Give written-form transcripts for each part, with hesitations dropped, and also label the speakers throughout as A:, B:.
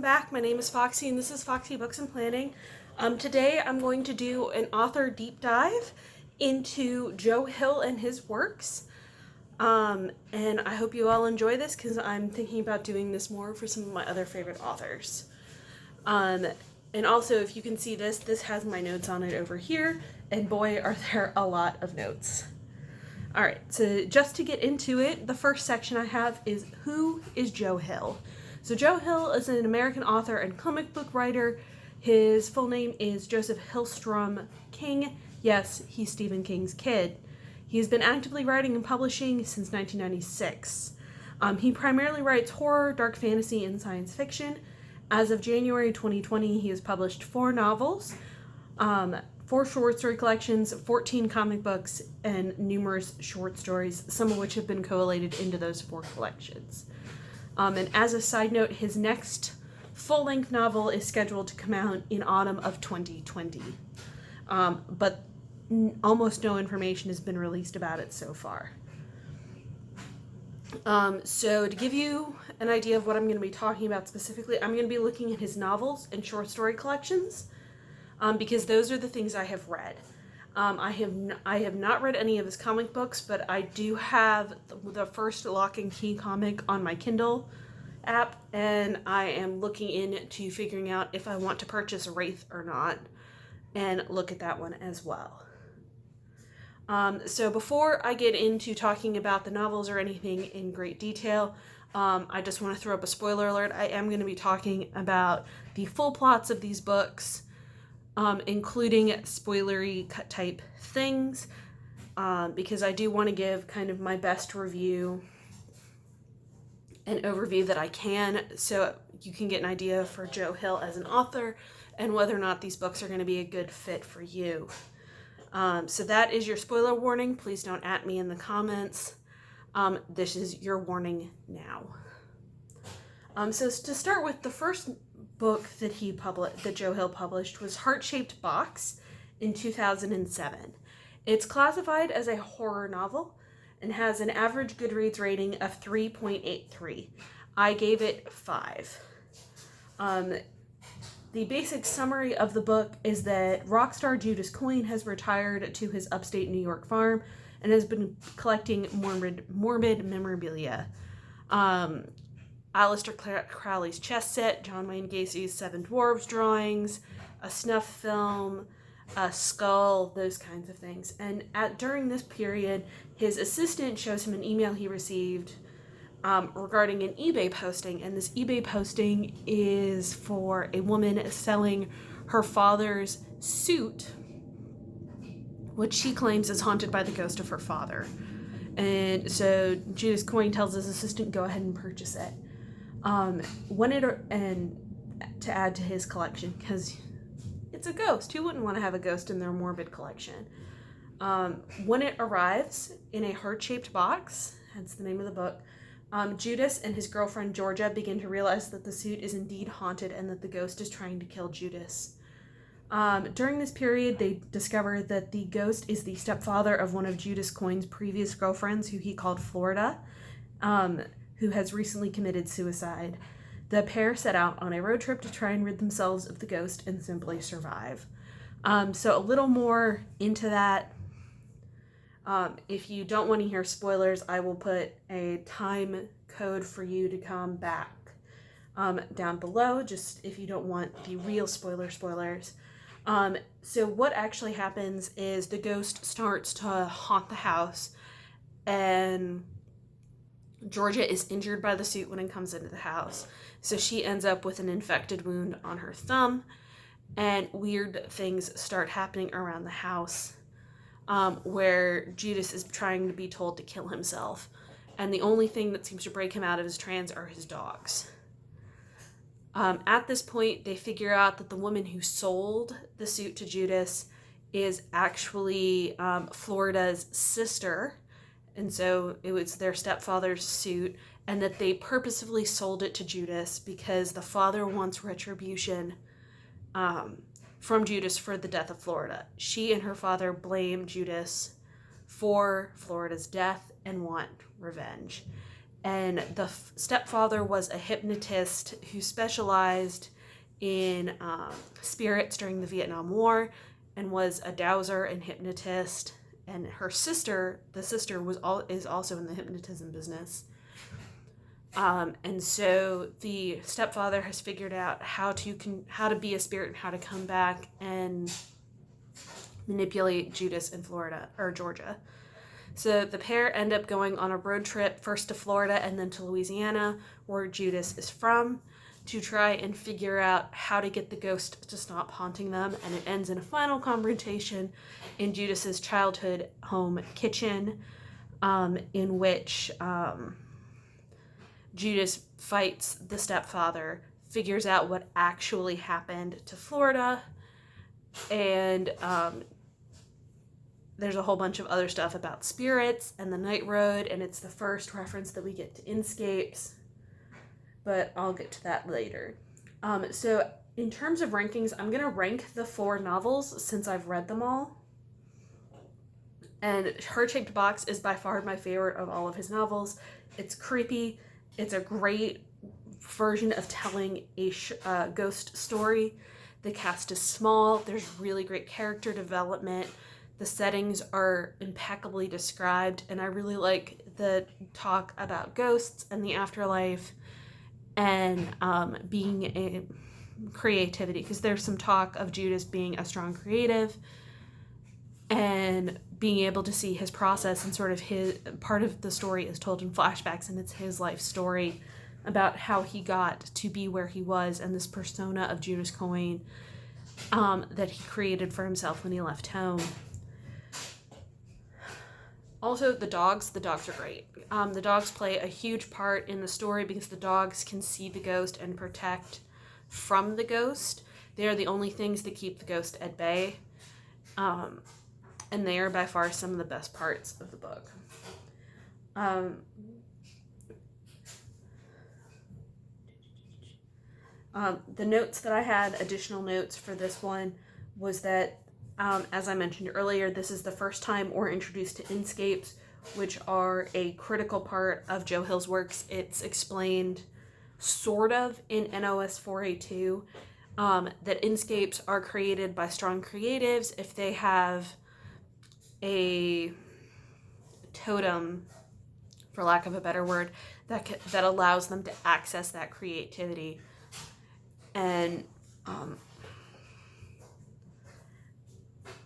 A: welcome back. My name is Foxy and this is Foxy Books and Planning. Today I'm going to do an author deep dive into Joe Hill and his works. And I hope you all enjoy this because I'm thinking about doing this more for some of my other favorite authors. And also, if you can see this has my notes on it over here, and boy are there a lot of notes. Alright, so just to get into it, the first section I have is who is Joe Hill? So Joe Hill is an American author and comic book writer. His full name is Joseph Hillstrom King. Yes, he's Stephen King's kid. He's been actively writing and publishing since 1996. He primarily writes horror, dark fantasy, and science fiction. As of January 2020, he has published 4 novels, 4 short story collections, 14 comic books, and numerous short stories, some of which have been collated into those 4 collections. And as a side note, his next full-length novel is scheduled to come out in autumn of 2020. But almost no information has been released about it so far. So to give you an idea of what I'm going to be talking about specifically, I'm going to be looking at his novels and short story collections, because those are the things I have read. I have not read any of his comic books, but I do have the first Lock and Key comic on my Kindle app, and I am looking into figuring out if I want to purchase Wraith or not, and look at that one as well. So before I get into talking about the novels or anything in great detail, I just want to throw up a spoiler alert. I am going to be talking about the full plots of these books, including spoilery type things, because I do want to give kind of my best review and overview that I can, so you can get an idea for Joe Hill as an author and whether or not these books are going to be a good fit for you. So that is your spoiler warning. Please don't at me in the comments. This is your warning now. So to start with, the first book that Joe Hill published was Heart-Shaped Box in 2007. It's classified as a horror novel and has an average Goodreads rating of 3.83. I gave it 5. The basic summary of the book is that rock star Judas Coyne has retired to his upstate New York farm and has been collecting morbid memorabilia. Aleister Crowley's chess set, John Wayne Gacy's Seven Dwarves drawings, a snuff film, a skull, those kinds of things. And during this period, his assistant shows him an email he received regarding an eBay posting, and this eBay posting is for a woman selling her father's suit, which she claims is haunted by the ghost of her father. And so Judas Coyne tells his assistant, go ahead and purchase it. And to add to his collection, because it's a ghost. Who wouldn't want to have a ghost in their morbid collection? When it arrives in a heart-shaped box, hence the name of the book, Judas and his girlfriend Georgia begin to realize that the suit is indeed haunted and that the ghost is trying to kill Judas. During this period, they discover that the ghost is the stepfather of one of Judas Coyne's previous girlfriends, who he called Florida, who has recently committed suicide. The pair set out on a road trip to try and rid themselves of the ghost and simply survive. So a little more into that. If you don't want to hear spoilers, I will put a time code for you to come back down below, just if you don't want the real spoilers. So what actually happens is the ghost starts to haunt the house, and Georgia is injured by the suit when it comes into the house. So she ends up with an infected wound on her thumb, and weird things start happening around the house, where Judas is trying to be told to kill himself. And the only thing that seems to break him out of his trance are his dogs. At this point, they figure out that the woman who sold the suit to Judas is actually Florida's sister. And so it was their stepfather's suit, and that they purposefully sold it to Judas because the father wants retribution from Judas for the death of Florida. She and her father blame Judas for Florida's death and want revenge. And the stepfather was a hypnotist who specialized in spirits during the Vietnam War and was a dowser and hypnotist. And her sister, the sister, is also in the hypnotism business. And so the stepfather has figured out how to be a spirit and how to come back and manipulate Judas in Florida or Georgia. So the pair end up going on a road trip, first to Florida and then to Louisiana, where Judas is from, to try and figure out how to get the ghost to stop haunting them. And it ends in a final confrontation in Judas's childhood home kitchen, in which Judas fights the stepfather, figures out what actually happened to Florida, and there's a whole bunch of other stuff about spirits and the night road, and it's the first reference that we get to inscapes, but I'll get to that later. So in terms of rankings, I'm going to rank the 4 novels since I've read them all. And Heart-Shaped Box is by far my favorite of all of his novels. It's creepy. It's a great version of telling a ghost story. The cast is small. There's really great character development. The settings are impeccably described, and I really like the talk about ghosts and the afterlife and being a creativity, because there's some talk of Judas being a strong creative and being able to see his process, and sort of his part of the story is told in flashbacks, and it's his life story about how he got to be where he was and this persona of Judas Coyne that he created for himself when he left home. Also, the dogs are great. The dogs play a huge part in the story because the dogs can see the ghost and protect from the ghost. They are the only things that keep the ghost at bay. And they are by far some of the best parts of the book. The notes that I had, additional notes for this one, was that as I mentioned earlier, this is the first time we're introduced to inscapes, which are a critical part of Joe Hill's works. It's explained sort of in NOS 4A2 that inscapes are created by strong creatives if they have a totem, for lack of a better word, that allows them to access that creativity. And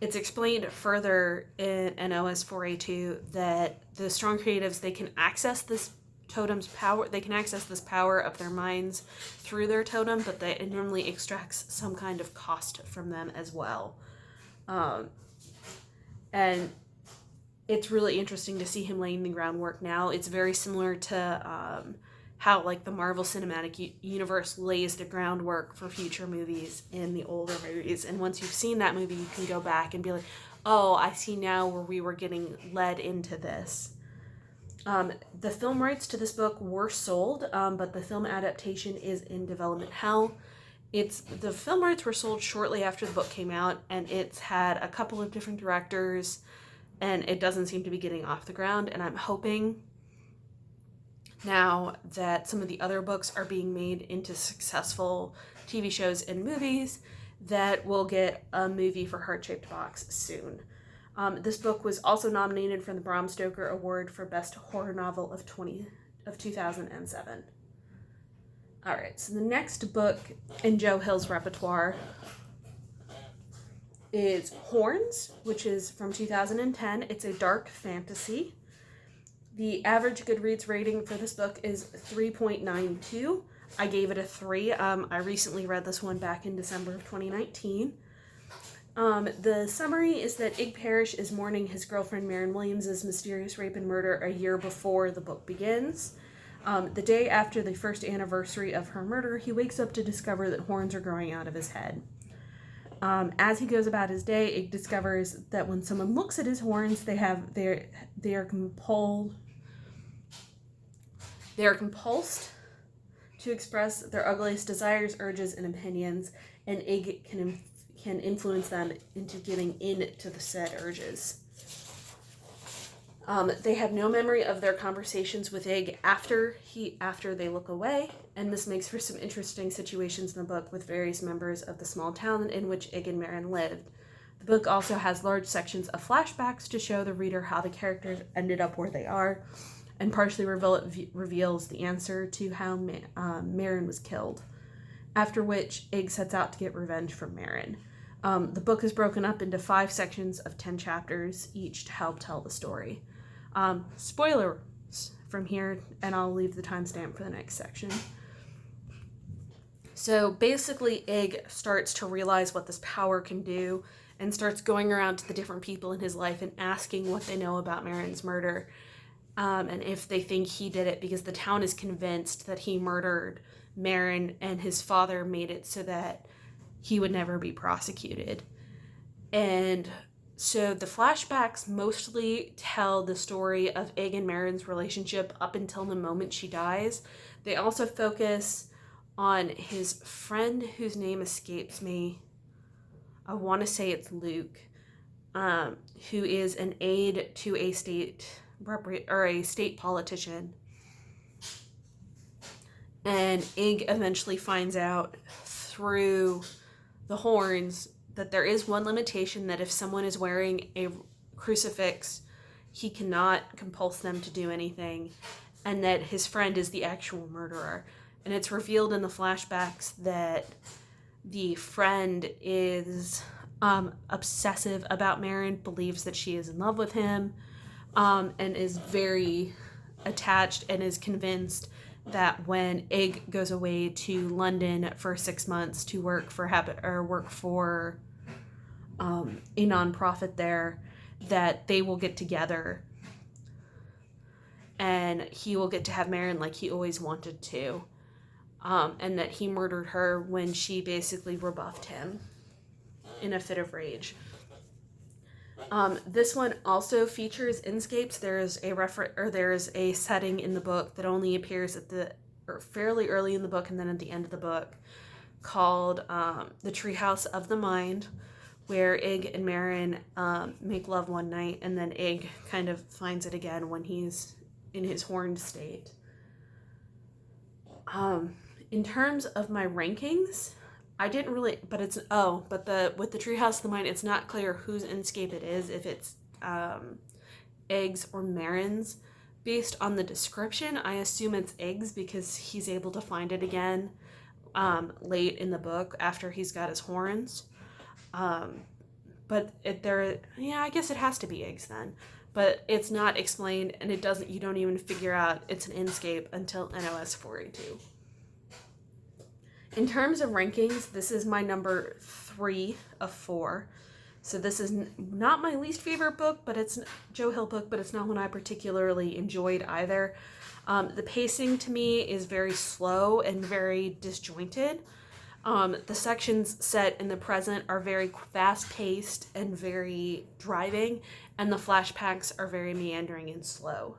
A: it's explained further in NOS 4A2 that the strong creatives, they can access this totem's power, they can access this power of their minds through their totem, but that it normally extracts some kind of cost from them as well. And it's really interesting to see him laying the groundwork now. It's very similar to how like the Marvel Cinematic Universe lays the groundwork for future movies in the older movies. And once you've seen that movie, you can go back and be like, oh, I see now where we were getting led into this. The film rights to this book were sold, but the film adaptation is in development hell. The film rights were sold shortly after the book came out, and it's had a couple of different directors, and it doesn't seem to be getting off the ground. And I'm hoping now that some of the other books are being made into successful TV shows and movies, that we'll get a movie for Heart-Shaped Box soon. This book was also nominated for the Bram Stoker Award for Best Horror Novel of 2007. All right, so the next book in Joe Hill's repertoire is Horns, which is from 2010. It's a dark fantasy. The average Goodreads rating for this book is 3.92. I gave it a 3. I recently read this one back in December of 2019. The summary is that Ig Parrish is mourning his girlfriend Marion Williams' mysterious rape and murder a year before the book begins. The day after the first anniversary of her murder, he wakes up to discover that horns are growing out of his head. As he goes about his day, Ig discovers that when someone looks at his horns, they are compulsed to express their ugliest desires, urges, and opinions, and Ig can influence them into giving in to the said urges. They have no memory of their conversations with Ig after they look away, and this makes for some interesting situations in the book with various members of the small town in which Ig and Marin lived. The book also has large sections of flashbacks to show the reader how the characters ended up where they are, and partially reveals the answer to how Marin was killed, after which Ig sets out to get revenge from Marin. The book is broken up into 5 sections of 10 chapters, each to help tell the story. Spoilers from here, and I'll leave the timestamp for the next section. So basically, Ig starts to realize what this power can do and starts going around to the different people in his life and asking what they know about Marin's murder, and if they think he did it, because the town is convinced that he murdered Marin and his father made it so that he would never be prosecuted. And so the flashbacks mostly tell the story of Ig and Marin's relationship up until the moment she dies. They also focus on his friend whose name escapes me. I want to say it's Luke, who is an aide to a state politician. And Ig eventually finds out through the horns that there is one limitation, that if someone is wearing a crucifix, he cannot compulse them to do anything, and that his friend is the actual murderer. And it's revealed in the flashbacks that the friend is obsessive about Marin, believes that she is in love with him, and is very attached, and is convinced that when Ig goes away to London for 6 months to work for a nonprofit there, that they will get together and he will get to have Marin like he always wanted to, and that he murdered her when she basically rebuffed him in a fit of rage. This one also features inscapes. There's a setting in the book that only appears fairly early in the book and then at the end of the book, called the Treehouse of the Mind, where Ig and Marin make love one night, and then Ig kind of finds it again when he's in his horned state. In terms of my rankings, I didn't really, with the Treehouse of the Mind, it's not clear whose inscape it is, if it's Ig's or Marin's. Based on the description, I assume it's Ig's, because he's able to find it again late in the book after he's got his horns. I guess it has to be Ig's then. But it's not explained, and you don't even figure out it's an inscape until NOS 482. In terms of rankings, this is my number 3 of 4. So this is not my least favorite book, but it's Joe Hill book, but it's not one I particularly enjoyed either. The pacing to me is very slow and very disjointed. The sections set in the present are very fast-paced and very driving, and the flashbacks are very meandering and slow.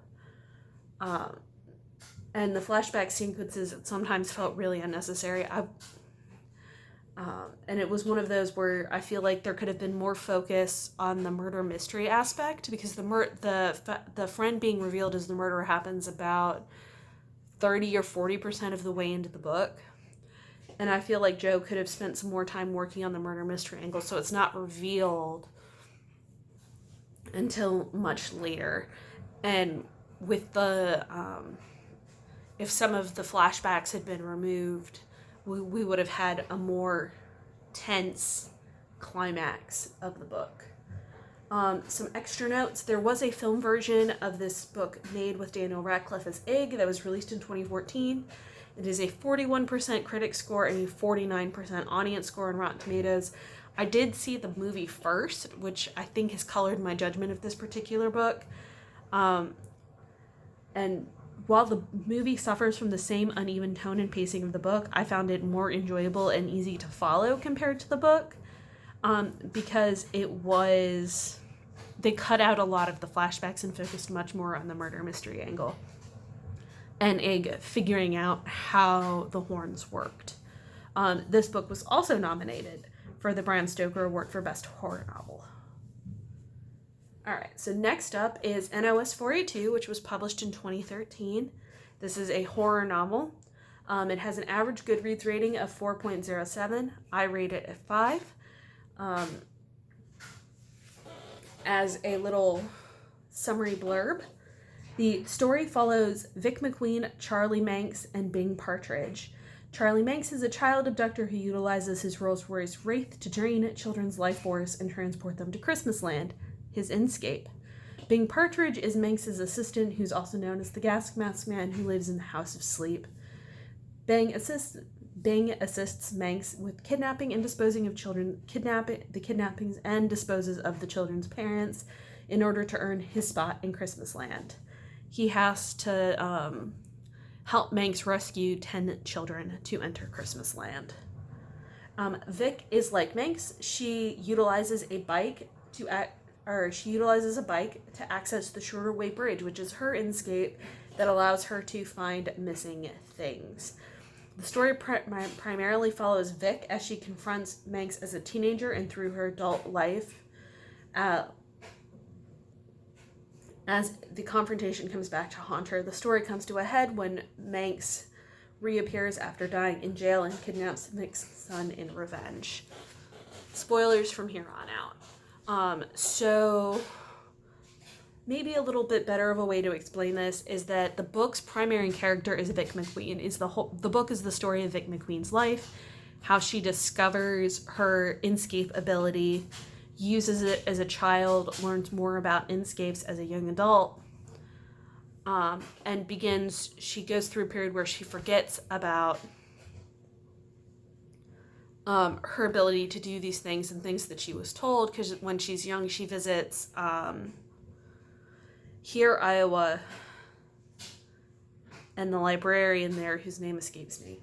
A: And the flashback sequences sometimes felt really unnecessary. And it was one of those where I feel like there could have been more focus on the murder mystery aspect, because the friend being revealed as the murderer happens about 30 or 40% of the way into the book. And I feel like Joe could have spent some more time working on the murder mystery angle, so it's not revealed until much later. And with if some of the flashbacks had been removed, we would have had a more tense climax of the book. Some extra notes. There was a film version of this book made with Daniel Radcliffe as Ig that was released in 2014. It is a 41% critic score and a 49% audience score on Rotten Tomatoes. I did see the movie first, which I think has colored my judgment of this particular book. And while the movie suffers from the same uneven tone and pacing of the book, I found it more enjoyable and easy to follow compared to the book, because they cut out a lot of the flashbacks and focused much more on the murder mystery angle and Ig figuring out how the horns worked. This book was also nominated for the Bram Stoker Award for Best Horror Novel. All right, so next up is NOS 482, which was published in 2013. This is a horror novel. It has an average Goodreads rating of 4.07. I rate it at 5. As a little summary blurb, the story follows Vic McQueen, Charlie Manx, and Bing Partridge. Charlie Manx is a child abductor who utilizes his Rolls-Royce Wraith to drain children's life force and transport them to Christmasland, his escape. Bing Partridge is Manx's assistant, who's also known as the Gas Mask Man, who lives in the House of Sleep. Bing assists Manx with kidnapping and disposing of children, kidnappings and disposes of the children's parents in order to earn his spot in Christmasland. He has to help Manx rescue 10 children to enter Christmasland. Vic is like Manx. She utilizes a bike to access the Shorter Way Bridge, which is her escape that allows her to find missing things. The story primarily follows Vic as she confronts Manx as a teenager and through her adult life. As the confrontation comes back to haunt her, the story comes to a head when Manx reappears after dying in jail and kidnaps Vic's son in revenge. Spoilers from here on out. So maybe a little bit better of a way to explain this is that the book's primary character is Vic McQueen. The book is the story of Vic McQueen's life, how she discovers her escape ability, uses it as a child, learns more about escapes as a young adult, and she goes through a period where she forgets about her ability to do these things and things that she was told, because when she's young, she visits Iowa, and the librarian there, whose name escapes me.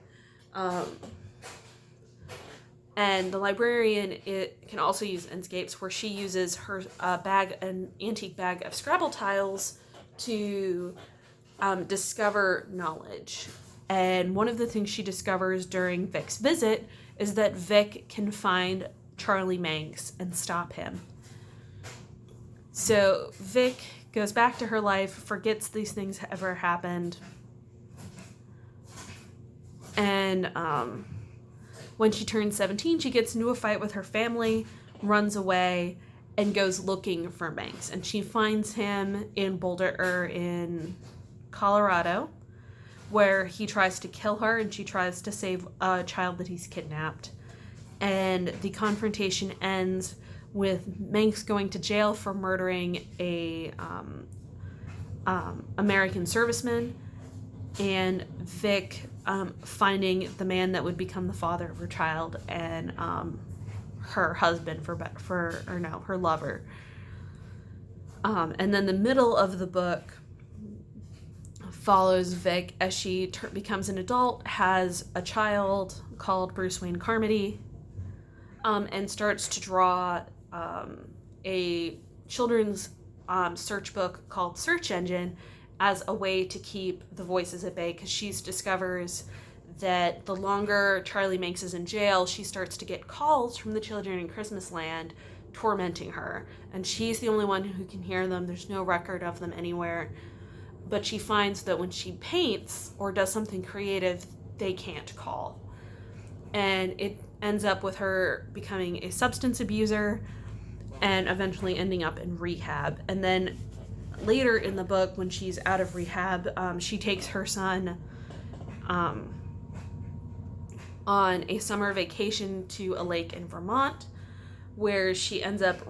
A: And the librarian can also use escapes, where she uses her an antique bag of Scrabble tiles to discover knowledge. And one of the things she discovers during Vic's visit is that Vic can find Charlie Manx and stop him. So Vic goes back to her life, forgets these things ever happened, and when she turns 17, she gets into a fight with her family, runs away, and goes looking for Manx. And she finds him in in Colorado, where he tries to kill her, and she tries to save a child that he's kidnapped. And the confrontation ends with Manx going to jail for murdering a American serviceman, and Vic finding the man that would become the father of her child and her husband her lover. And then the middle of the book follows Vic as she becomes an adult, has a child called Bruce Wayne Carmody, and starts to draw a children's search book called Search Engine as a way to keep the voices at bay, because she discovers that the longer Charlie Manx is in jail, she starts to get calls from the children in Christmasland tormenting her, and she's the only one who can hear them. There's no record of them anywhere, but she finds that when she paints or does something creative, they can't call, and it ends up with her becoming a substance abuser and eventually ending up in rehab. And then later in the book, when she's out of rehab, she takes her son on a summer vacation to a lake in Vermont, where she ends up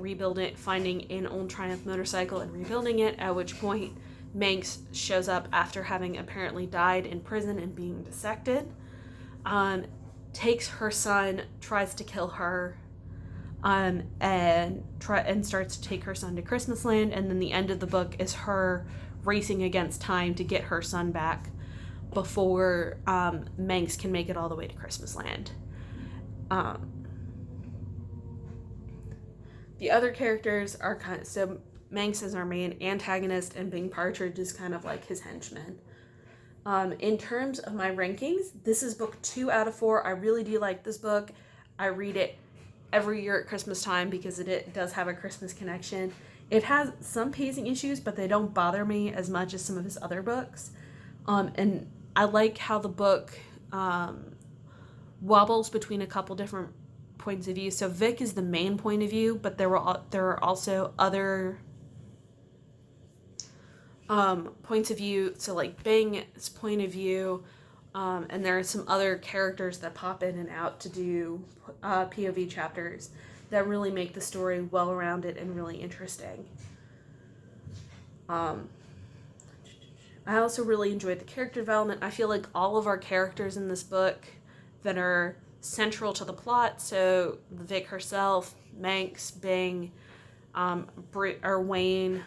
A: finding an old Triumph motorcycle and rebuilding it, at which point Manx shows up after having apparently died in prison and being dissected, takes her son, tries to kill her, and starts to take her son to Christmasland. And then the end of the book is her racing against time to get her son back before Manx can make it all the way to Christmasland. The other characters are so Manx is our main antagonist, and Bing Partridge is kind of like his henchman. In terms of my rankings, this is book 2 out of 4. I really do like this book. I read it every year at Christmas time because it does have a Christmas connection. It has some pacing issues, but they don't bother me as much as some of his other books. And I like how the book wobbles between a couple different points of view. So Vic is the main point of view, but there are also other points of view. So like Bing's point of view, and there are some other characters that pop in and out to do POV chapters that really make the story well-rounded and really interesting. I also really enjoyed the character development. I feel like all of our characters in this book that are central to the plot, so Vic herself, Manx, Bing, Wayne,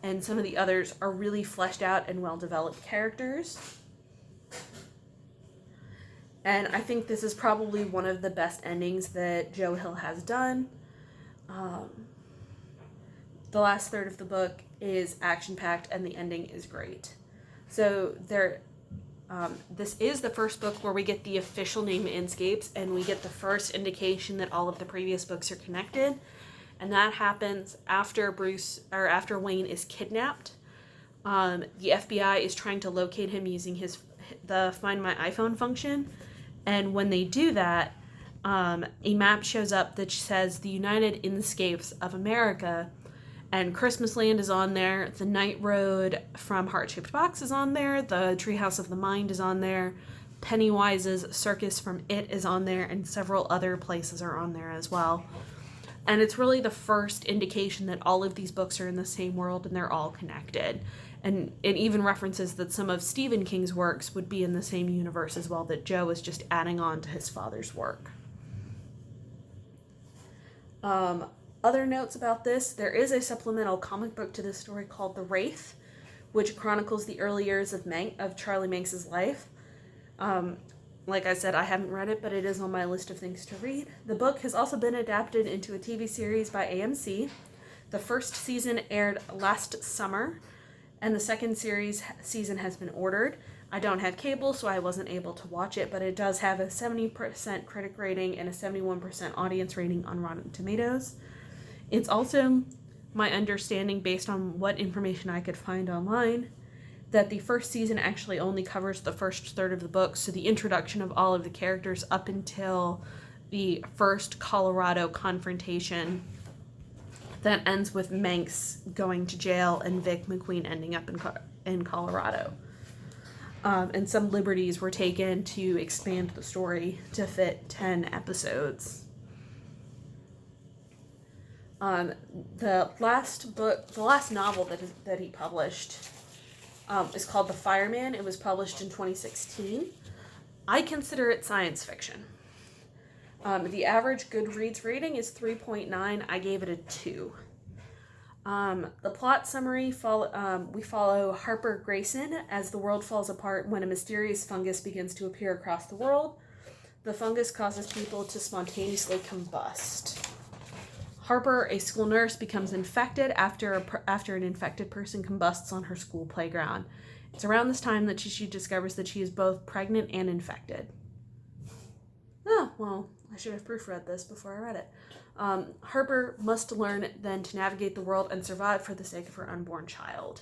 A: and some of the others are really fleshed out and well-developed characters. And I think this is probably one of the best endings that Joe Hill has done. The last third of the book is action-packed, and the ending is great. So this is the first book where we get the official name Inscapes, and we get the first indication that all of the previous books are connected. And that happens after Wayne is kidnapped. The FBI is trying to locate him using the Find My iPhone function. And when they do that, a map shows up that says the United Inscapes of America. And Christmas Land is on there. The Night Road from Heart-Shaped Box is on there. The Treehouse of the Mind is on there. Pennywise's Circus from It is on there. And several other places are on there as well. And it's really the first indication that all of these books are in the same world and they're all connected. And it even references that some of Stephen King's works would be in the same universe as well, that Joe is just adding on to his father's work. Other notes about this, there is a supplemental comic book to this story called The Wraith, which chronicles the early years of Charlie Manx's life. Like I said, I haven't read it, but it is on my list of things to read. The book has also been adapted into a TV series by AMC. The first season aired last summer, and the second season has been ordered. I don't have cable, so I wasn't able to watch it, but it does have a 70% critic rating and a 71% audience rating on Rotten Tomatoes. It's also my understanding, based on what information I could find online, that the first season actually only covers the first third of the book, so the introduction of all of the characters up until the first Colorado confrontation that ends with Manx going to jail and Vic McQueen ending up in Colorado. And some liberties were taken to expand the story to fit 10 episodes. The last novel that he published is called The Fireman. It was published in 2016. I consider it science fiction. The average Goodreads rating is 3.9. I gave it a 2. The plot summary, we follow Harper Grayson as the world falls apart when a mysterious fungus begins to appear across the world. The fungus causes people to spontaneously combust. Harper, a school nurse, becomes infected after an infected person combusts on her school playground. It's around this time that she discovers that she is both pregnant and infected. Oh, well, I should have proofread this before I read it. Harper must learn then to navigate the world and survive for the sake of her unborn child.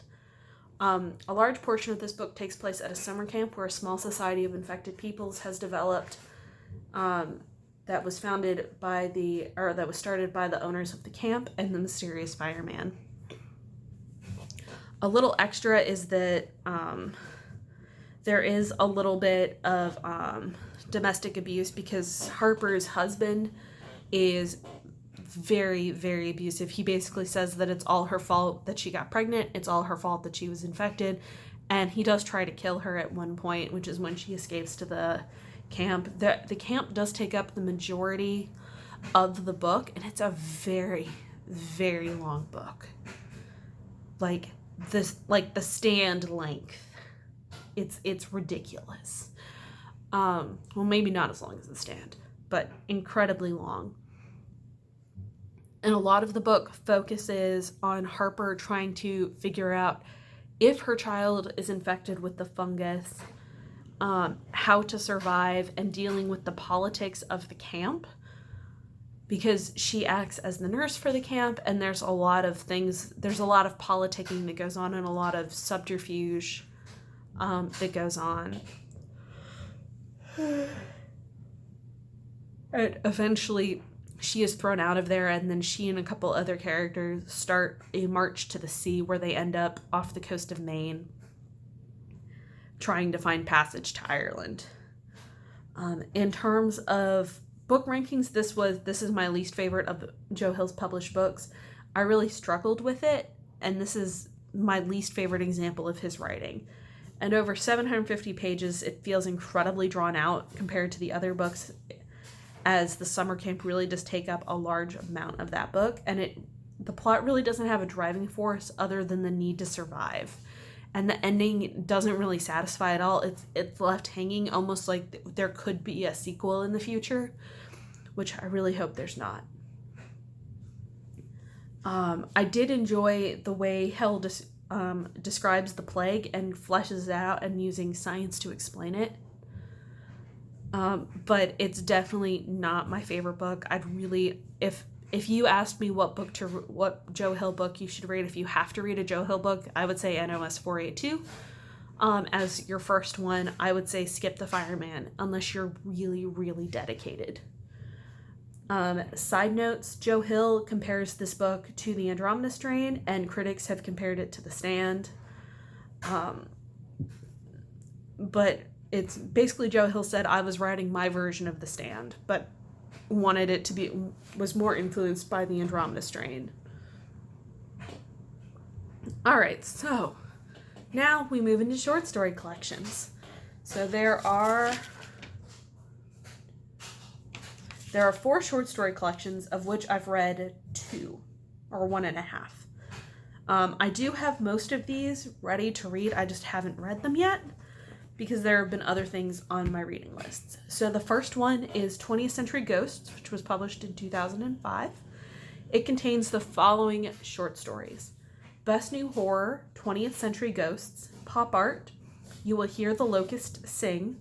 A: A large portion of this book takes place at a summer camp where a small society of infected peoples has developed, that was started by the owners of the camp and the mysterious fireman. A little extra is that there is a little bit of domestic abuse, because Harper's husband is very, very abusive. He basically says that it's all her fault that she got pregnant, it's all her fault that she was infected, and he does try to kill her at one point, which is when she escapes to the camp. The camp does take up the majority of the book, and it's a very, very long book. Like the Stand length. It's ridiculous. Well, maybe not as long as The Stand, but incredibly long. And a lot of the book focuses on Harper trying to figure out if her child is infected with the fungus, how to survive, and dealing with the politics of the camp. because she acts as the nurse for the camp, and there's a lot of politicking that goes on and a lot of subterfuge that goes on. And eventually she is thrown out of there, and then she and a couple other characters start a march to the sea where they end up off the coast of Maine trying to find passage to Ireland. In terms of book rankings, this is my least favorite of Joe Hill's published books. I really struggled with it, and this is my least favorite example of his writing. And over 750 pages, it feels incredibly drawn out compared to the other books, as the summer camp really does take up a large amount of that book, and the plot really doesn't have a driving force other than the need to survive. And the ending doesn't really satisfy at all. It's left hanging, almost like there could be a sequel in the future, which I really hope there's not. I did enjoy the way Hill describes the plague and fleshes it out and using science to explain it. But it's definitely not my favorite book. If you asked me what Joe Hill book you should read if you have to read a Joe Hill book, I would say NOS 482. As your first one, I would say skip the Fireman unless you're really, really dedicated. Side notes, Joe Hill compares this book to The Andromeda Strain, and critics have compared it to The Stand. But it's basically Joe Hill said I was writing my version of The Stand, but wanted it to be, was more influenced by The Andromeda Strain. Alright, so now we move into short story collections. So there are 4 short story collections, of which I've read 2, or 1.5. I do have most of these ready to read, I just haven't read them yet, because there have been other things on my reading lists. So the first one is 20th Century Ghosts, which was published in 2005. It contains the following short stories: Best New Horror, 20th Century Ghosts, Pop Art, You Will Hear the Locust Sing,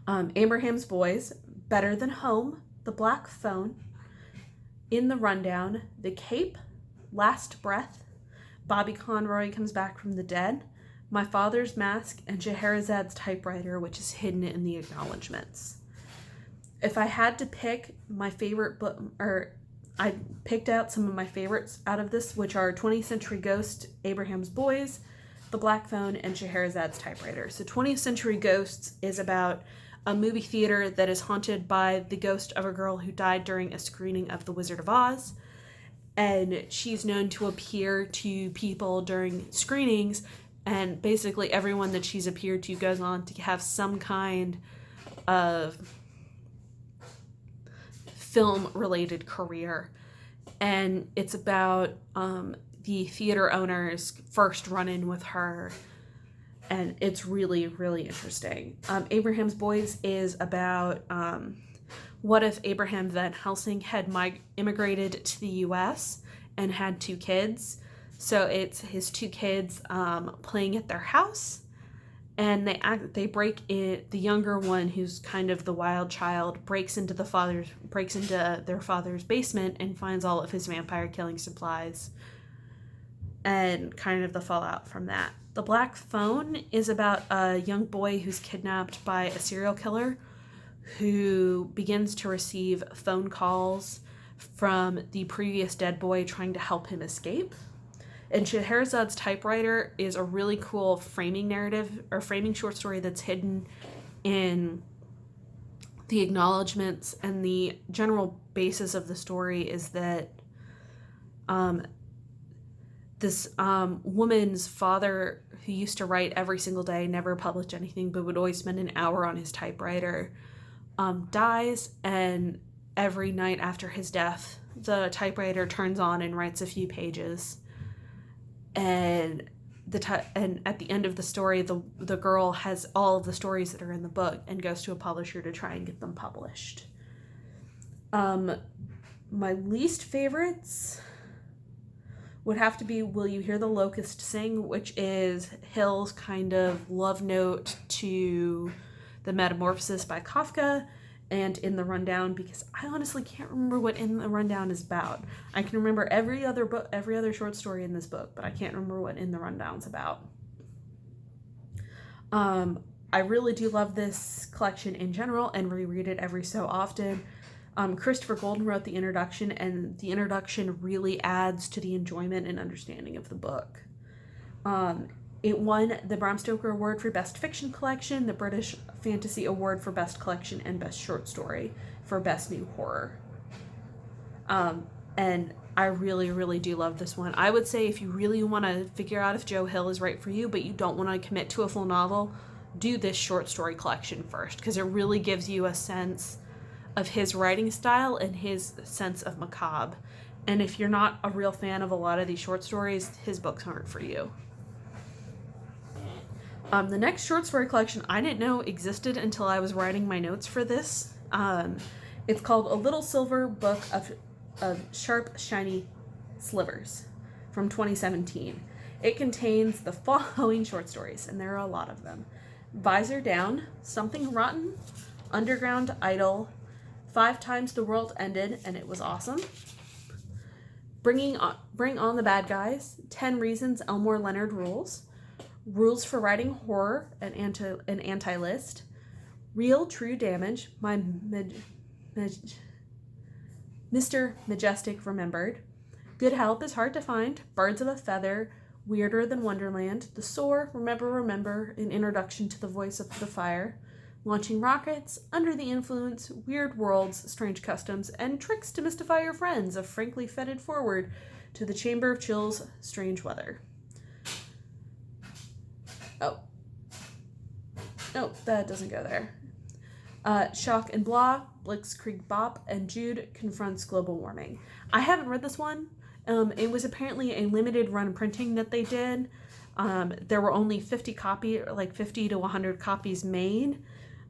A: Abraham's Boys, Better Than Home, The Black Phone, In the Rundown, The Cape, Last Breath, Bobby Conroy Comes Back from the Dead, My Father's Mask, and Scheherazad's Typewriter, which is hidden in the acknowledgments. If I had to pick my favorite book, or I picked out some of my favorites out of this, which are 20th Century Ghost, Abraham's Boys, The Black Phone, and Scheherazad's Typewriter. So 20th Century Ghosts is about a movie theater that is haunted by the ghost of a girl who died during a screening of The Wizard of Oz. And she's known to appear to people during screenings, and basically everyone that she's appeared to goes on to have some kind of film-related career. And it's about the theater owner's first run-in with her, and it's really, really interesting. Abraham's Boys is about what if Abraham Van Helsing had immigrated to the U.S. and had 2 kids. So it's his 2 kids playing at their house, and they break in. The younger one, who's kind of the wild child, breaks into their father's basement and finds all of his vampire killing supplies, and kind of the fallout from that. The Black Phone is about a young boy who's kidnapped by a serial killer who begins to receive phone calls from the previous dead boy trying to help him escape. And Scheherazad's Typewriter is a really cool framing narrative, or framing short story that's hidden in the acknowledgments, and the general basis of the story is that this woman's father, who used to write every single day, never published anything, but would always spend an hour on his typewriter, dies, and every night after his death, the typewriter turns on and writes a few pages. And at the end of the story, the girl has all of the stories that are in the book and goes to a publisher to try and get them published. My least favorites would have to be Will You Hear the Locust Sing, which is Hill's kind of love note to The Metamorphosis by Kafka, and In the Rundown, because I honestly can't remember what In the Rundown is about. I can remember every other short story in this book, but I can't remember what In the Rundown's about. I really do love this collection in general and reread it every so often. Christopher Golden wrote the introduction, and the introduction really adds to the enjoyment and understanding of the book. It won the Bram Stoker Award for Best Fiction Collection, the British Fantasy Award for Best Collection, and Best Short Story for Best New Horror. And I really, really do love this one. I would say if you really want to figure out if Joe Hill is right for you, but you don't want to commit to a full novel, do this short story collection first, because it really gives you a sense of his writing style and his sense of macabre. And if you're not a real fan of a lot of these short stories, his books aren't for you. The next short story collection I didn't know existed until I was writing my notes for this. It's called A Little Silver Book of Sharp, Shiny Slivers from 2017. It contains the following short stories, and there are a lot of them. Visor Down, Something Rotten, Underground Idol, 5 Times the World Ended and It Was Awesome, Bring On the Bad Guys, 10 Reasons Elmore Leonard Rules, Rules for Writing Horror, an anti-list, Real True Damage, Mr. Majestic Remembered, Good Help is Hard to Find, Birds of a Feather, Weirder Than Wonderland, The Soar, Remember, An Introduction to the Voice of the Fire, Launching Rockets, Under the Influence, Weird Worlds, Strange Customs, and Tricks to Mystify Your Friends, a frankly fetid forward to the Chamber of Chills' Strange Weather. Oh, that doesn't go there. Shock and Blah, Blitzkrieg Bop, and Jude Confronts Global Warming. I haven't read this one. It was apparently a limited run printing that they did. There were only 50 to 100 copies made.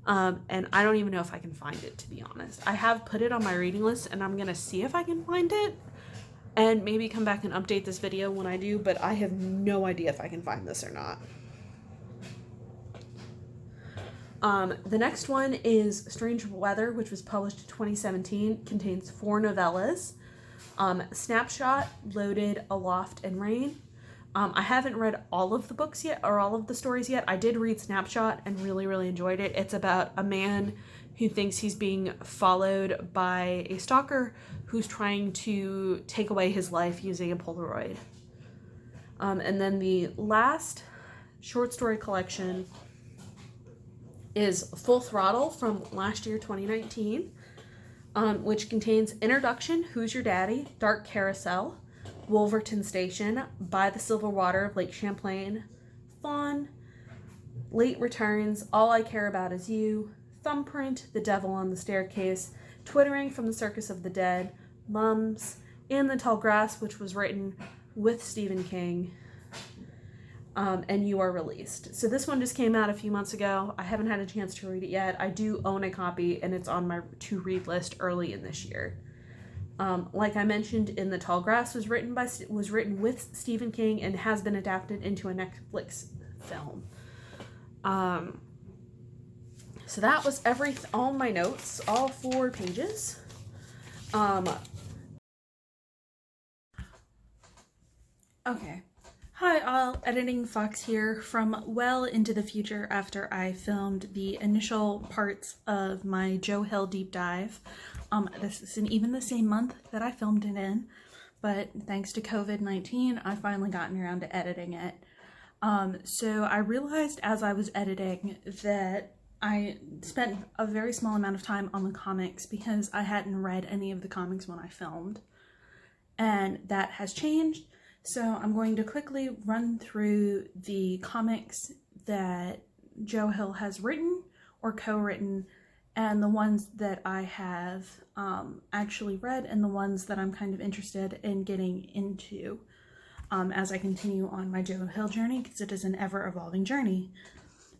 A: And I don't even know if I can find it, to be honest. I have put it on my reading list, and I'm going to see if I can find it and maybe come back and update this video when I do, but I have no idea if I can find this or not. The next one is Strange Weather, which was published in 2017, contains 4 novellas. Snapshot, Loaded, Aloft, and Rain. I haven't read all of the books yet, or all of the stories yet. I did read Snapshot and really, really enjoyed it. It's about a man who thinks he's being followed by a stalker who's trying to take away his life using a Polaroid. And then the last short story collection is Full Throttle from last year, 2019, which contains Introduction, Who's Your Daddy, Dark Carousel, Wolverton Station, By the Silver Water of Lake Champlain, Fawn, Late Returns, All I Care About Is You, Thumbprint, The Devil on the Staircase, Twittering from the Circus of the Dead, Mums, In the Tall Grass, which was written with Stephen King, and You Are Released. So this one just came out a few months ago. I haven't had a chance to read it yet. I do own a copy, and it's on my to-read list early in this year. Like I mentioned, In the Tall Grass was written with Stephen King and has been adapted into a Netflix film. So that was all my notes, all 4 pages. Okay. Hi all, Editing Fox here from well into the future after I filmed the initial parts of my Joe Hill deep dive. This isn't even the same month that I filmed it in, but thanks to COVID-19, I've finally gotten around to editing it. So I realized as I was editing that I spent a very small amount of time on the comics because I hadn't read any of the comics when I filmed, and that has changed. So I'm going to quickly run through the comics that Joe Hill has written or co-written, and the ones that I have actually read, and the ones that I'm kind of interested in getting into as I continue on my Joe Hill journey, because it is an ever-evolving journey.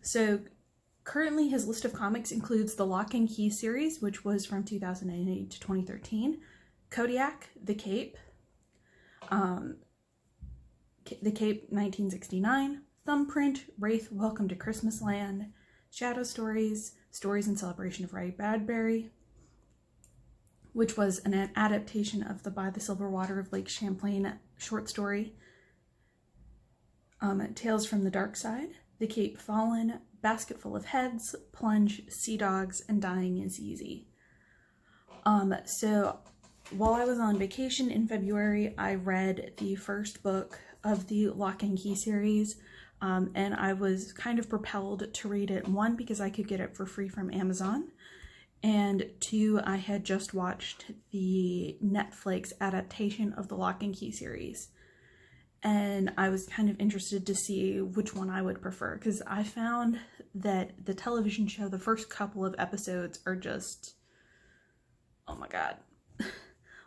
A: So currently his list of comics includes the Lock and Key series, which was from 2008 to 2013, Kodiak, The Cape, The Cape 1969, Thumbprint, Wraith, Welcome to Christmas Land, Shadow Stories,
B: Stories in Celebration of Ray Bradbury, which was an adaptation of the By the Silver Water of Lake Champlain short story. Tales from the Dark Side, The Cape Fallen, Basket Full of Heads, Plunge, Sea Dogs, and Dying is Easy. So while I was on vacation in February, I read the first book of the Lock and Key series, and I was kind of propelled to read it. One, because I could get it for free from Amazon, and two, I had just watched the Netflix adaptation of the Lock and Key series, and I was kind of interested to see which one I would prefer, because I found that the television show, the first couple of episodes are just, oh my god.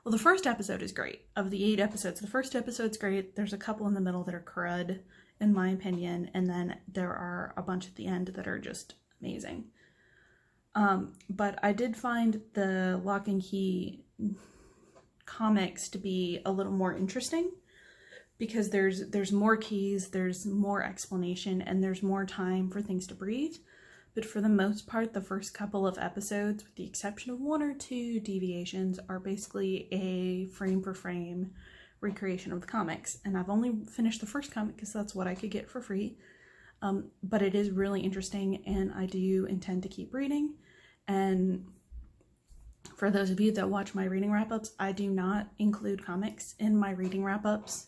B: Well, the first episode is great. Of the 8 episodes, the first episode's great. There's a couple in the middle that are crud, in my opinion, and then there are a bunch at the end that are just amazing. But I did find the Lock and Key comics to be a little more interesting, because there's more keys, there's more explanation, and there's more time for things to breathe. But for the most part, the first couple of episodes, with the exception of 1 or 2 deviations, are basically a frame-for-frame recreation of the comics. And I've only finished the first comic because that's what I could get for free. But it is really interesting, and I do intend to keep reading. And for those of you that watch my reading wrap-ups, I do not include comics in my reading wrap-ups.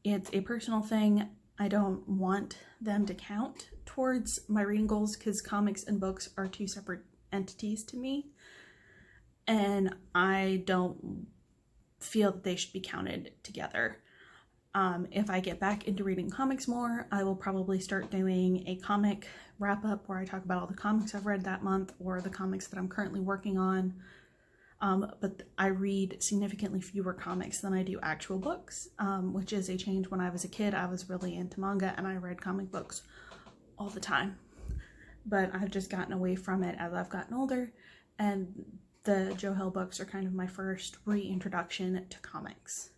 B: It's a personal thing. I don't want them to count towards my reading goals, because comics and books are 2 separate entities to me, and I don't feel that they should be counted together. If I get back into reading comics more, I will probably start doing a comic wrap-up where I talk about all the comics I've read that month, or the comics that I'm currently working on. But I read significantly fewer comics than I do actual books, which is a change. When I was a kid, I was really into manga, and I read comic books all the time. But I've just gotten away from it as I've gotten older, and the Joe Hill books are kind of my first reintroduction to comics.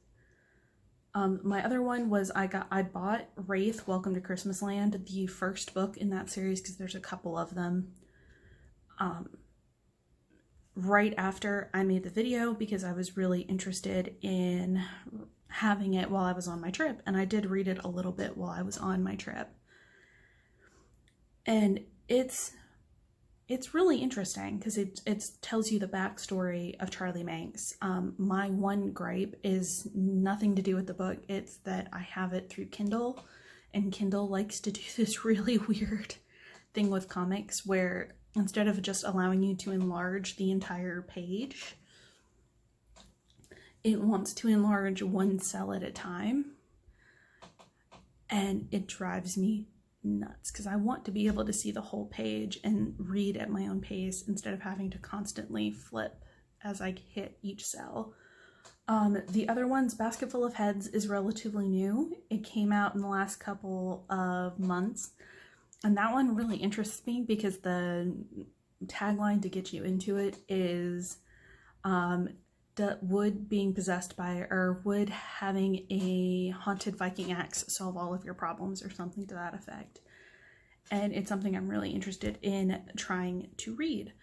B: My other one was I bought Wraith, Welcome to Christmas Land, the first book in that series, because there's a couple of them. Right after I made the video, because I was really interested in having it while I was on my trip, and I did read it a little bit while I was on my trip. And it's really interesting, because it tells you the backstory of Charlie Manx. My one gripe is nothing to do with the book. It's that I have it through Kindle, and Kindle likes to do this really weird thing with comics where instead of just allowing you to enlarge the entire page, it wants to enlarge one cell at a time. And it drives me nuts, because I want to be able to see the whole page and read at my own pace instead of having to constantly flip as I hit each cell. The other one's Basket Full of Heads is relatively new. It came out in the last couple of months. And that one really interests me, because the tagline to get you into it is Wood being possessed by, or Wood having a haunted Viking axe solve all of your problems, or something to that effect. And it's something I'm really interested in trying to read.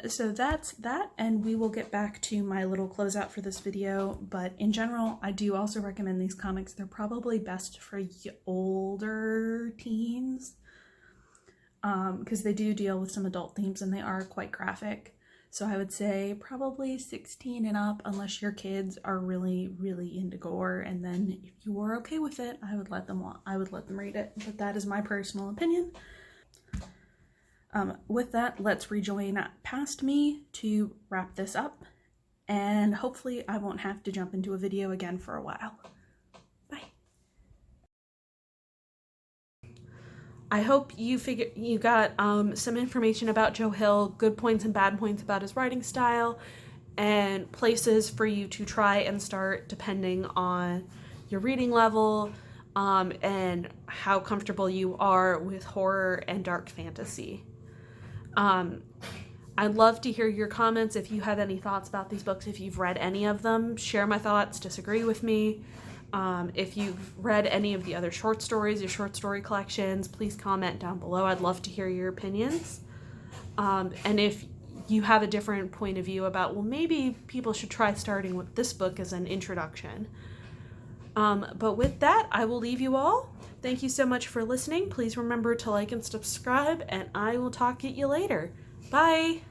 B: So that's that, and we will get back to my little closeout for this video. But in general, I do also recommend these comics. They're probably best for older teens, because they do deal with some adult themes, and they are quite graphic. So I would say probably 16 and up, unless your kids are really, really into gore. And then if you are okay with it, I would let them read it. But that is my personal opinion. With that, let's rejoin past me to wrap this up. And hopefully I won't have to jump into a video again for a while. Bye.
A: I hope you got some information about Joe Hill, good points and bad points about his writing style, and places for you to try and start depending on your reading level, and how comfortable you are with horror and dark fantasy. I'd love to hear your comments if you have any thoughts about these books, if you've read any of them. Share my thoughts, disagree with me. If you've read any of the other short stories or short story collections, please comment down below. I'd love to hear your opinions. And if you have a different point of view about, well, maybe people should try starting with this book as an introduction. But with that, I will leave you all. Thank you so much for listening. Please remember to like and subscribe, and I will talk at you later. Bye!